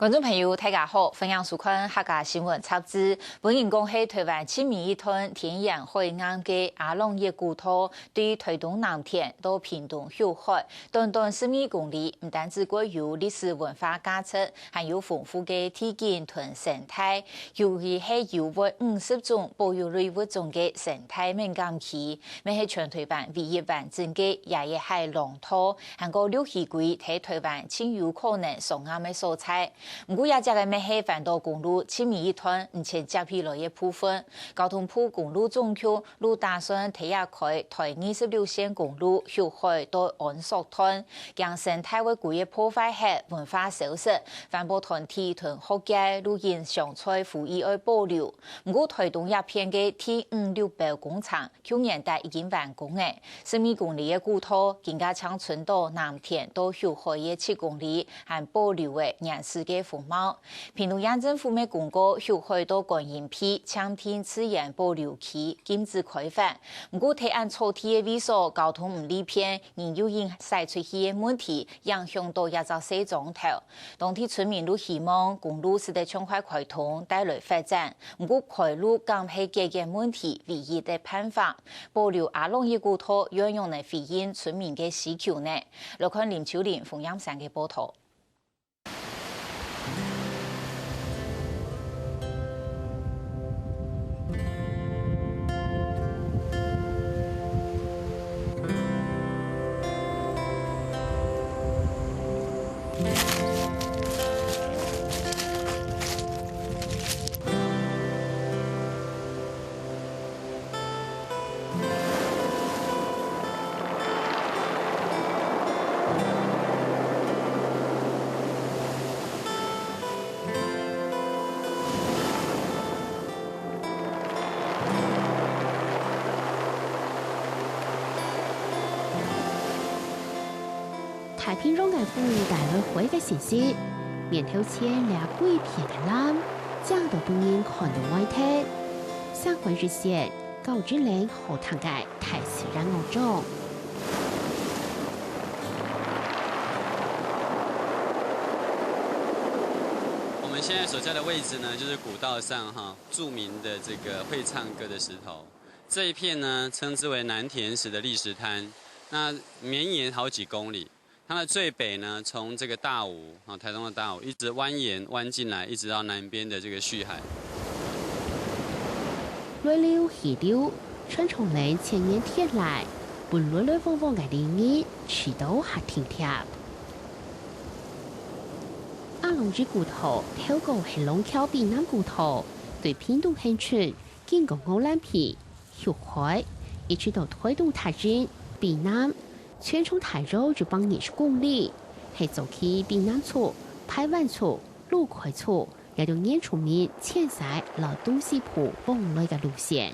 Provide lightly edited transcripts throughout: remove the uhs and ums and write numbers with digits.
观众朋友，大家好，欢迎收看客家新闻插枝。本人讲系台湾亲民一团田园海岸嘅阿龙叶古土，对于推动南田到屏东后海，短短10公里，唔单止具有历史文化价值，还有丰富嘅天景同生态，尤其系有约50种保育类物种嘅生态敏感区，咪系全台湾唯一完整嘅野野海龙土，还个六溪龟喺台湾亲有可能上岸嘅素材。唔过，也只个咩系环岛公路亲民一团目前接起来嘅部分，交通部公路总局路打算提下开台26线公路后海到安朔团，将生态为故意破坏下文化消失，环保团体同学界路线上菜呼吁要保留。唔过，推动一片嘅 T568工厂，去年底已经完工嘅，10公里嘅古土，更加长春到南田到后海嘅7公里，还保留嘅原始嘅风貌。屏东县政府咪公告，后海到观音皮强天自然保留区禁止开发。不过，提案草地嘅位所交通唔利便，仍有因晒出去嘅问题，影响到一座西庄头。当地村民都希望公路是得尽快开通，带来发展。不过，开路更系解决问题唯一的办法。保留阿龙叶古土，要用嚟回应村民嘅需求呢？来看林秋玲、冯阳山嘅报道。太平洋嘅風帶來回嘅信息，面頭前兩鬼片嘅藍，將到本人看到外灘，相關日線高之嶺後塘嘅太自然歐中。我们现在所在的位置呢，就是古道上著名的这个会唱歌的石头，这一片呢称之为南田石的砾石滩，那绵延好几公里。它的最北呢，从这个大武台东的大武一直蜿蜒弯进来，一直到南边的这个旭海。來了溪流，春從嚟前年天來，本來來往往嘅林兒，池道還挺貼。阿龍之古土，透過係龍橋避南古土，對屏東鄉村建個歐蘭皮、後海，一直到推動發展避南。全從台州就幫20公里，係走起避南厝、排灣厝、鹿葵厝，也就原住民遷徙到東西埔往來嘅路線。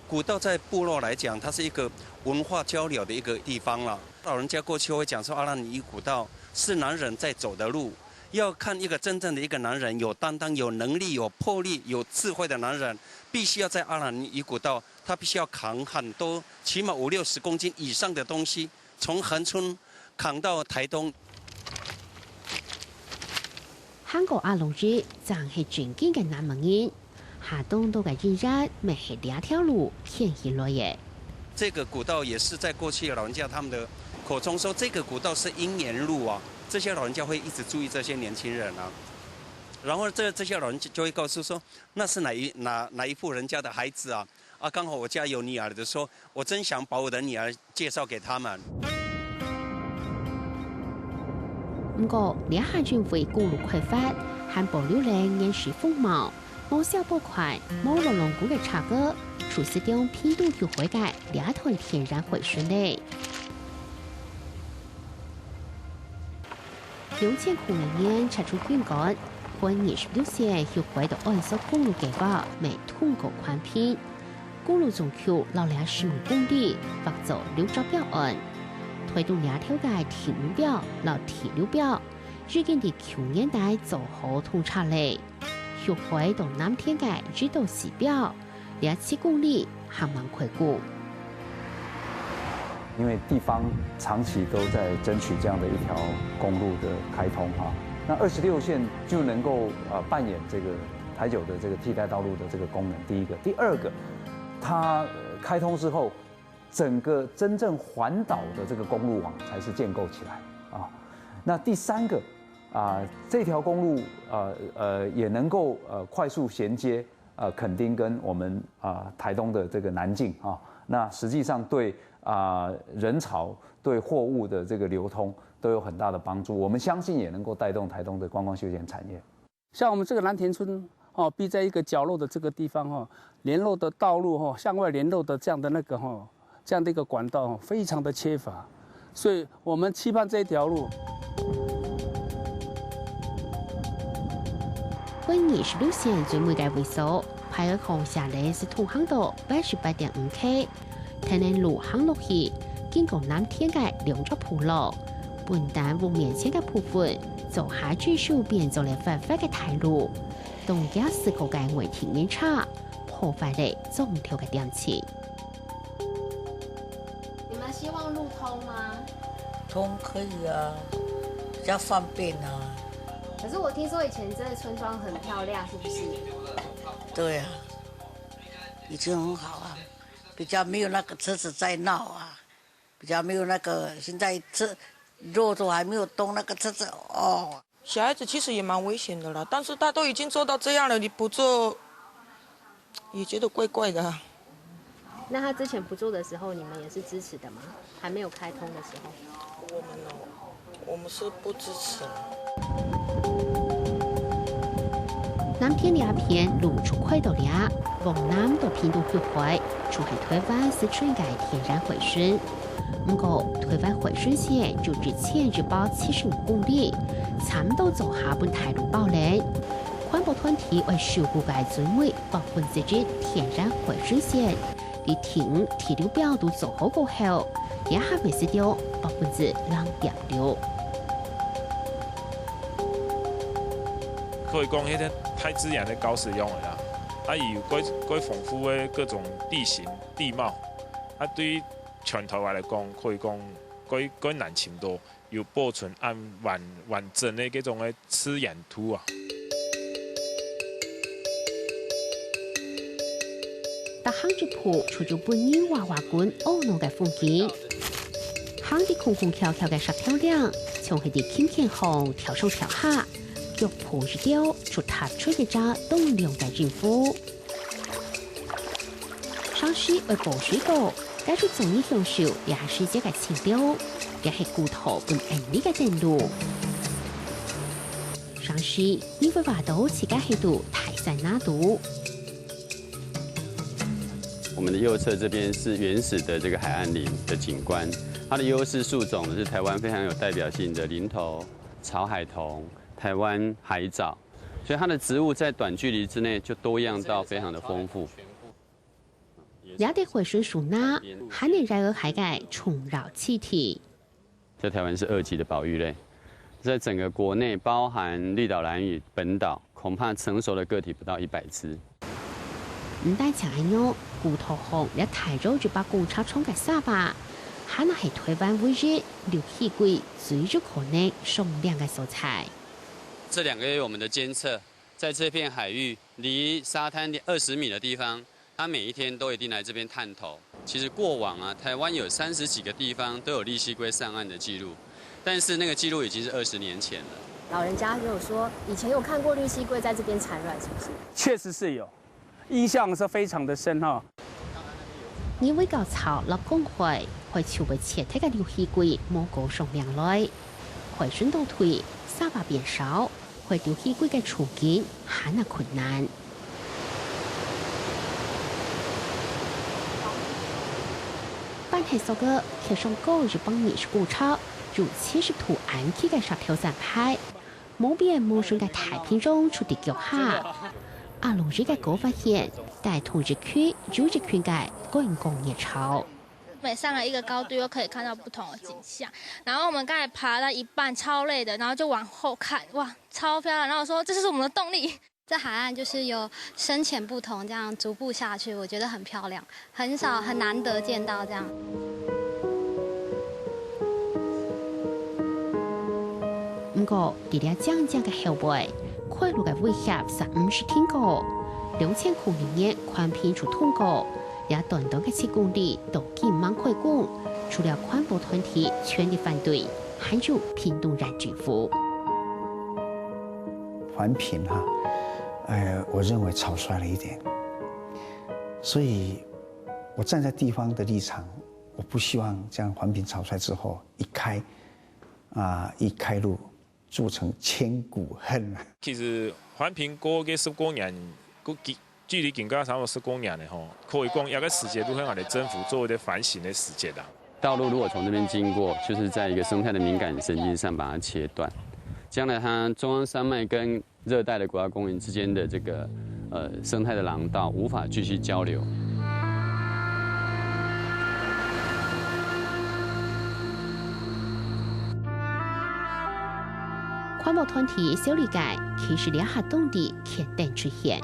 古道在部落來講，它是一個文化交流的一個地方啦。老人家過去會講說，阿蘭尼古道是男人在走的路，要看一個真正的一個男人有擔當、有能力、有魄力、有智慧的男人，必須要在阿蘭尼古道，他必須要扛很多，起碼50-60公斤以上的東西，從恆春扛到台東。香港阿龍日就係正經嘅南門人，下東到嘅人人咪係兩條路牽起來嘅。這個古道也是在過去老人家他們的口中說，這個古道是姻緣路啊。這些老人家會一直注意這些年輕人啊，然後這些老人就會告訴說，那是哪一戶人家的孩子啊？啊，剛好我家有女兒的，說我真想把我的女兒介紹給他們。不過，兩下轉為公路開發，還保留了原始風貌，冇小波塊，冇龍龍骨嘅茶歌，除此將屏東後海嘅兩團天然回順利。用前苦年查出遠港，關26線後海到安朔公路計劃未通過寬片，公路總橋老了15公里，劃走6招標案。推動兩條嘅鐵路標、老鐵路標，預計喺去年底做好通查嚟。後海到南田嘅日到時標，7公里還蠻快過。因为地方长期都在争取这样的一条公路的开通哈，那26线就能够扮演这个台九的这个替代道路的这个功能。第一个，第二个，它开通之后，整个真正环岛的这个公路网才是建构起来啊。那第三个这条公路也能够快速衔接垦丁跟我们台东的这个南境啊。那实际上对人潮、对货物的这个流通都有很大的帮助。我们相信也能够带动台东的观光休闲产业。像我们这个蓝田村逼在一个角落的这个地方联络的道路向外联络的这样的这样的一个管道非常的缺乏，所以我们期盼这一条路。本26线最尾嘅位數，排喺航下嚟是通航道88.5K， 台南路行落去，經過南天嘅兩條鋪路，本單路面前嘅部分，就下據數變做嚟發發嘅台路，東家4個嘅違停檢查，破壞嚟總條嘅電池。你們希望路通嗎？通可以啊，比較方便啊。可是我聽說以前這個村莊很漂亮，是不是？對啊，已經很好啊，比較沒有那個車子在鬧啊，比較沒有那個現在路都還沒有動，那個車子小孩子其實也蠻危險的啦，但是他都已經做到這樣了，你不做也覺得怪怪的。那他之前不做的時候，你們也是支持的嗎？還沒有開通的時候？我們是不支持。南天兩片路出快到了，往南到屏東去回，出係台灣是全界天然回旋。不過台灣回旋線就之前就包75公里，差唔多做下半台路包咧。環保團體為守護嘅尊位1%天然回旋線，你停鐵路表都做好過後，也係維持到2.6%。可以講，迄個太自然的高使用了啦，伊有幾豐富的各種地形地貌，對於全台灣來講，可以講幾難程度有保存按完整的嗰種嘅資源圖啊。搭行一鋪，除咗本年娃娃館歐諾嘅風景，行啲空空翹翹嘅石條梁，從佢哋輕輕紅跳上跳下。腳蹼一雕，就踏出一隻凍涼嘅人夫。上市為保水道，帶出綜藝享受也係世界嘅清流，也係骨頭本安利嘅電路。上市因為話到自己喺度泰山那度。我們的右側這邊是原始的這個海岸林的景觀，它的優勢樹種是台灣非常有代表性的林頭、草海桐。台灣海藻，所以它的植物在短距離之內就多樣到非常的豐富。了解回旋樹那，還能然而海蓋蟲擾氣體。在台灣是2級的保育類，在整個國內包含綠島、蘭嶼、本島，恐怕成熟的個體不到100隻。唔單止係喏，骨頭紅一台州就把工廠廠嘅沙巴，還係台灣唯一綠氣龜最有可能送量嘅素材。這2個月我們的監測，在這片海域離沙灘20米的地方，它每一天都一定來這邊探頭。其實過往台灣有30幾個地方都有利溪龜上岸的記錄，但是那個記錄已經是20年前了。老人家有說，以前有看過綠溪龜在這邊產卵，是不是？確實是有，印象是非常的深哈。因為高潮落工會朝為切體嘅綠溪龜冇高送量來，回旋倒退，沙巴變少。會綠溪龜嘅處境很係困難。本係所個其中高日本歷史古超，如70圖安企嘅十條站牌，冇變冇順嘅太平中出地腳下。阿龍日嘅高發現，在同日區有一群嘅觀光熱潮。每上了一個高度，又可以看到不同的景象。然後我們剛才爬到一半，超累的，然後就往後看，哇，超漂亮！然後我說這就是我們的動力。這海岸就是有深淺不同，這樣逐步下去，我覺得很漂亮，很難得見到這樣。不过伫咧江江嘅后背，快路嘅威胁实唔是天高。2009年宽片出通过，也短短嘅7公里都近万块公，除了环保团体全力反对，还有屏东县政府。环评哈，我认为草率了一点，所以我站在地方的立场，我不希望这样环评草率之后一开路，铸成千古恨。其实环评过个10多年，距离警告差不多10多年了吼，可以讲一个时节都很好的政府做一个反省的时节啦。道路如果从这边经过，就是在一个生态的敏感神经上把它切断，将来它中央山脉跟热带的国家公园之间的这个生态的廊道无法继续交流。环保团体小理解，其实两下动地肯定出现。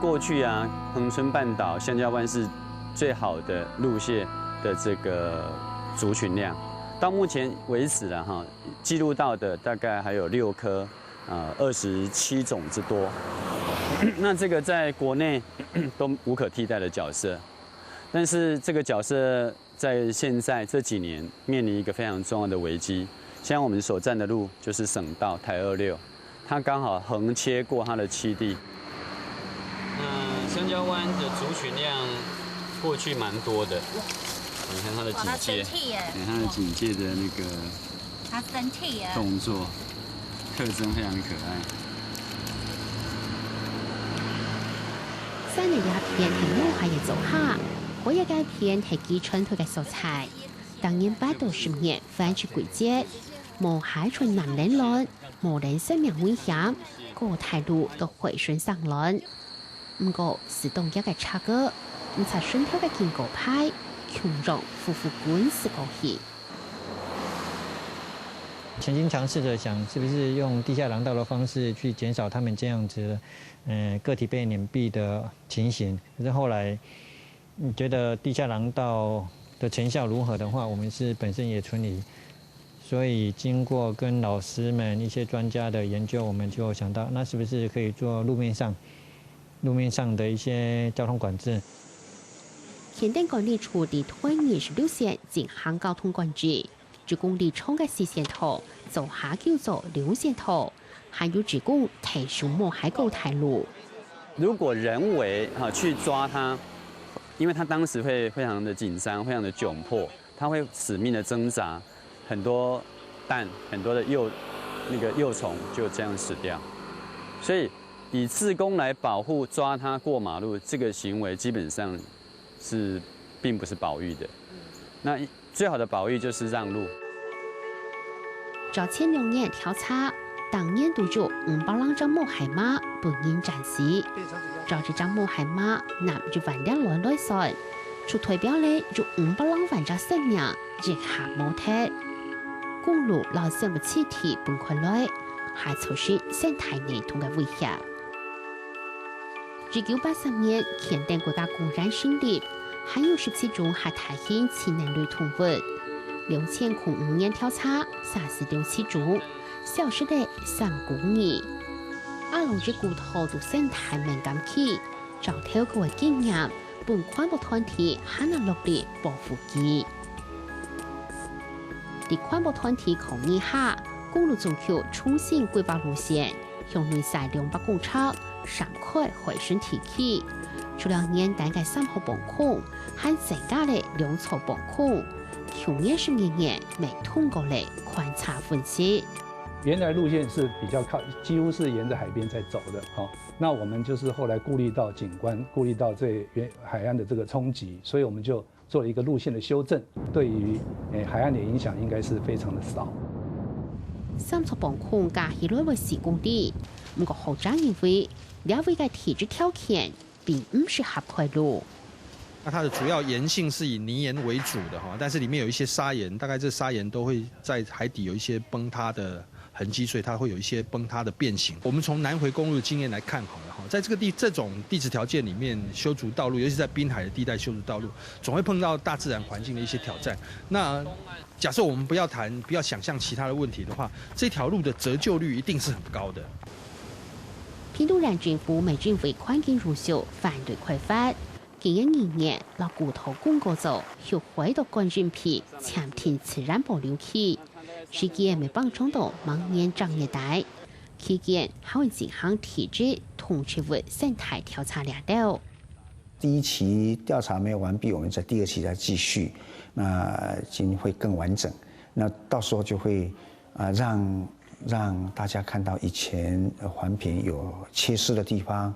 过去啊，恒春半岛、香蕉湾是最好的路线的这个族群量，到目前为止了哈，记录到的大概还有6颗，27种之多。那这个在国内都无可替代的角色，但是这个角色在现在这几年面临一个非常重要的危机。像我们所站的路就是省道台26，它刚好横切过它的栖地。香蕉湾的族群量过去蛮多的，你看它的警戒，你看它的警戒的那个，它生气耶，动作特征非常可爱。3年2片係路下嘅做下，嗰一間片係基春佢嘅素材。當年8到10年翻出季節，無海存南嶺輪，無人生命危險，個態度都回順上輪。唔過是動一嘅差個，唔查順條嘅建構派，強弱夫婦官司過去。曾經嘗試着想，是不是用地下廊道的方式去減少他們這樣子，個體被碾斃的情形。可是後來，覺得地下廊道的成效如何的話，我們是本身也存疑。所以經過跟老師們一些專家的研究，我們就想到，那是不是可以做路面上的一些交通管制？肯定管理處地推26線進行交通管制。職工列衝嘅視線圖，做下叫做流線圖，還有職工提出冇海溝台路。如果人為去抓它，因為它當時會非常的緊張，非常的窘迫，它會死命的掙扎，很多蛋、很多的幼蟲就這樣死掉。所以以志工來保護抓它過馬路，這個行為基本上是並不是保育的。那最好的保育就是讓路。照前2年調查，當年都有500張冇海馬本應展示。照這張冇海馬，南就萬兩輪來算，出代表咧就500萬張生命亦下冇睇。公路老生物氣體崩潰來，還造成生態系統嘅威脅。1980年，肯定國家公然成立，還有17種係大型氫能類動物。2005年調查，36種，消失的3公里。阿龍隻骨頭對生態敏感起，照透過嘅經驗，本環保團體還能落力保護佢。喺環保團體抗議下，公路總局重新規劃路線，向內塞200公尺，3塊回旋提起。除了年單嘅3號崩孔，還增加了2槽崩孔。去年12年沒通過了觀察分析。原來路線是比較靠，幾乎是沿着海邊在走的，那我們就是後來顧慮到景觀，顧慮到這海岸的這個衝擊，所以我們就做了一個路線的修正，對於海岸的影響應該是非常的少。3槽崩孔加起來為4公里，不過學者認為，兩位嘅體質條件並唔適合開路。那它的主要岩性是以泥岩為主的哈，但是裡面有一些砂岩，大概這砂岩都會在海底有一些崩塌的痕跡，所以它會有一些崩塌的變形。我們從南迴公路經驗來看好了哈，在这种地质条件里面修筑道路，尤其在滨海的地带修筑道路，总会碰到大自然环境的一些挑战。那假设我们不要想象其他的问题的话，这条路的折旧率一定是很高的。屏东县政府未认为环境如修反对开发。今年2月，老骨头公告组又回到干人皮强停自然保留区，事件未帮助到盲眼长业带。期间还会进行体质同植物生态调查两道。第1期调查没有完毕，我们在第2期再继续，那今会更完整。那到时候就会让大家看到以前环评有缺失的地方。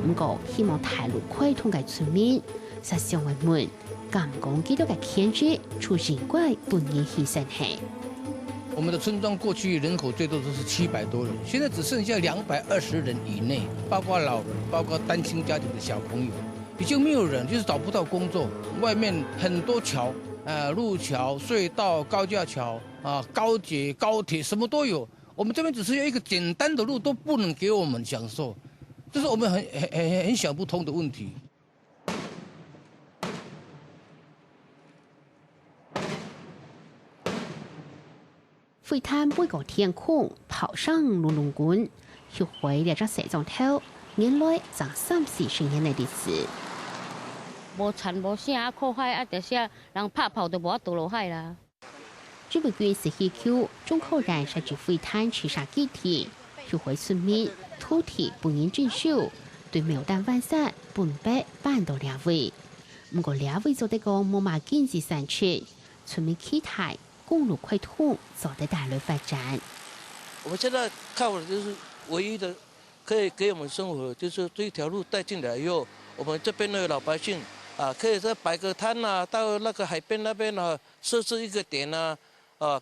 不过，希望大陆开通嘅村民实上为门，敢讲几多嘅牵制出人怪不愿牺牲係。我们的村庄过去人口最多都是700多人，现在只剩下220人以内，包括老人，包括单亲家庭的小朋友，已经没有人，就是找不到工作。外面很多桥，路桥、隧道、高架桥高捷、高铁什么都有。我们这边只是有一个简单的路都不能给我们享受。这是我们很想不通的问题。废炭每个天空跑上龙龙滚，学会了这4种头，原来长30-40年的历史。无田无啥靠海就是人拍炮都无法倒落海啦。这位军是希 Q 中口燃烧住废炭吃杀基体，学会村民土地不应征收，对苗丹万山本北搬到2位。不过2位做得讲冇嘛经济产出，村民期待公路快通，走得大陆发展。我们现在靠的就是唯一的可以给我们生活，就是这条路带进来以后，我们这边的老百姓可以再摆个摊到那个海边那边设置一个点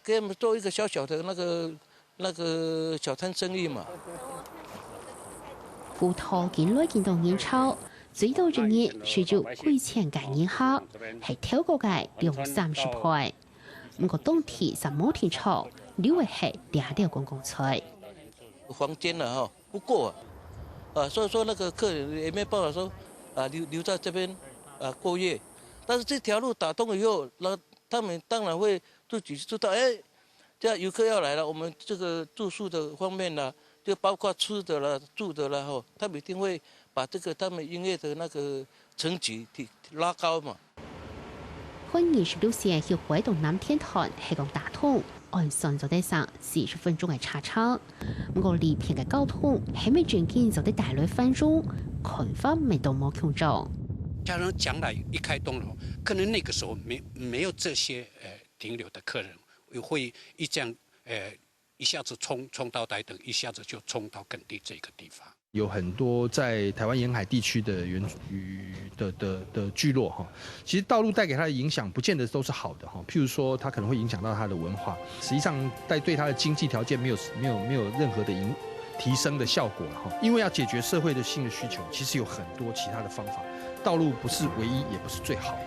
给我们做一个小小的那个小摊生意嘛。葡萄見來見到現鈔，最多人日隨住幾千間銀行，係超過嘅230倍。不過當天是冇停車，留嘅係2條公共車。房間不夠所以說那個客人也沒辦法說留在這邊過夜。但是這條路打通以後，那他們當然會自己知道，這樣遊客要來了，我們這個住宿的方面就包括吃的了、住的了他们一定会把这个他们营业的那个层级拉高嘛。歡迎26線協會同南天壇係講打通，按上就得上40分鐘嘅車程。不過呢片嘅交通係咪正經就得大約分鐘，看法未到冇強壯。假如將來一開通了，可能那個時候沒有這些停留的客人，會這樣一下子衝到台東，一下子就衝到墾丁這個地方。有很多在台湾沿海地区的聚落哈，其实道路带给它的影响不见得都是好的哈。譬如说，它可能会影响到它的文化，实际上对它的经济条件没有任何的提升的效果了哈。因为要解决社会的性的需求，其实有很多其他的方法，道路不是唯一，也不是最好的。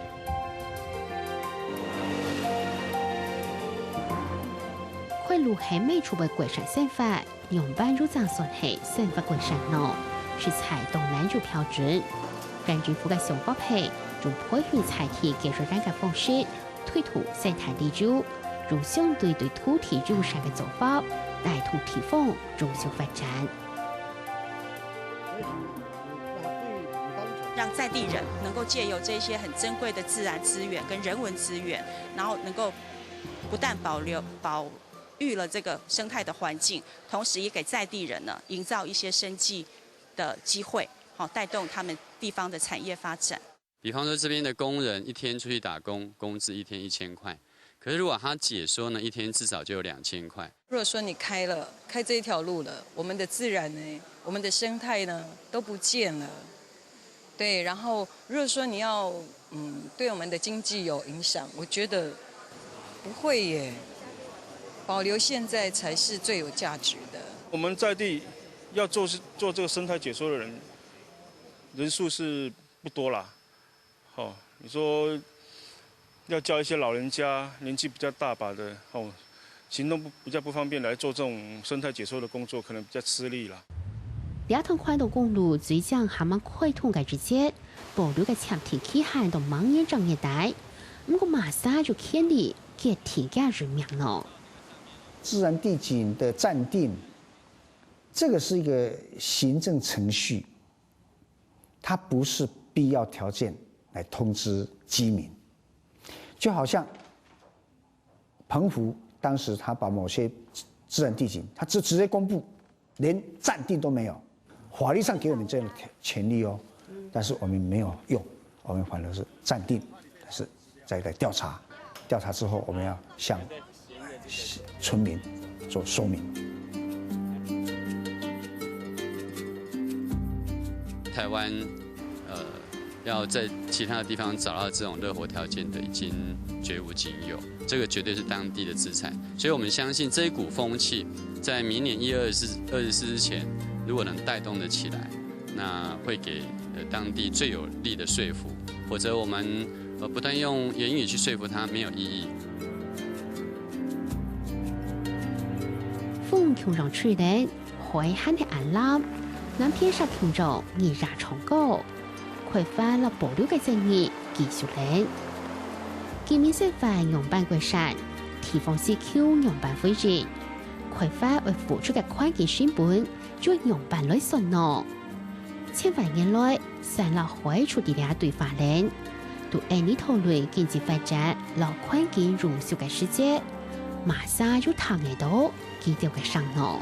快路还没出为鬼神宪法，用班入藏算系宪法鬼神呢，是采东南主标准。根据覆盖熊宝配，用配合采体技术染嘅方式，推土生态地主，用相对土地友善嘅做法，带动地方中小发展。让在地人能够借由这些很珍贵的自然资源跟人文资源，然后能够不但保育了这个生态的环境，同时也给在地人呢营造一些生计的机会，带动他们地方的产业发展。比方说这边的工人一天出去打工，工资一天1000块，可是如果他解说呢，一天至少就有2000块。如果说你开这一条路了，我们的自然呢，我们的生态呢都不见了。对，然后如果说你要对我们的经济有影响，我觉得不会耶。保留现在才是最有价值的。我们在地要做这个生态解说的人数是不多啦。你说要教一些老人家年纪比较大把的行动比较不方便来做这种生态解说的工作，可能比较吃力啦。两趟宽道公路最将厦门开通嘅日节，保留嘅前天期限到明年正月底，不过马上就牵连给天价人命咯。自然地景的暂定，这个是一个行政程序，它不是必要条件来通知居民。就好像澎湖当时他把某些自然地景，他直接公布，连暂定都没有，法律上给我们这样的权利哦，但是我们没有用，我们反而是暂定，但是再来调查，调查之后我们要向村民做说明。台湾要在其他的地方找到这种热活条件的，已经绝无仅有，这个绝对是当地的资产。所以我们相信这一股风气，在明年1月24之前，如果能带动得起来，那会给当地最有力的说服。否则我们不断用言语去说服他，没有意义。风穷让去人，海喊的暗蓝，南偏上穷着热热长高。开发了保留嘅正义技术链，建面示范用办规山，提防 CQ 用办灰人，开发为付出嘅关键成本，就用办来算咯。千万年来，散落海出的两对法链，都按你讨论经济发展、老环境融入嘅世界，马上就谈得到基调嘅上咯。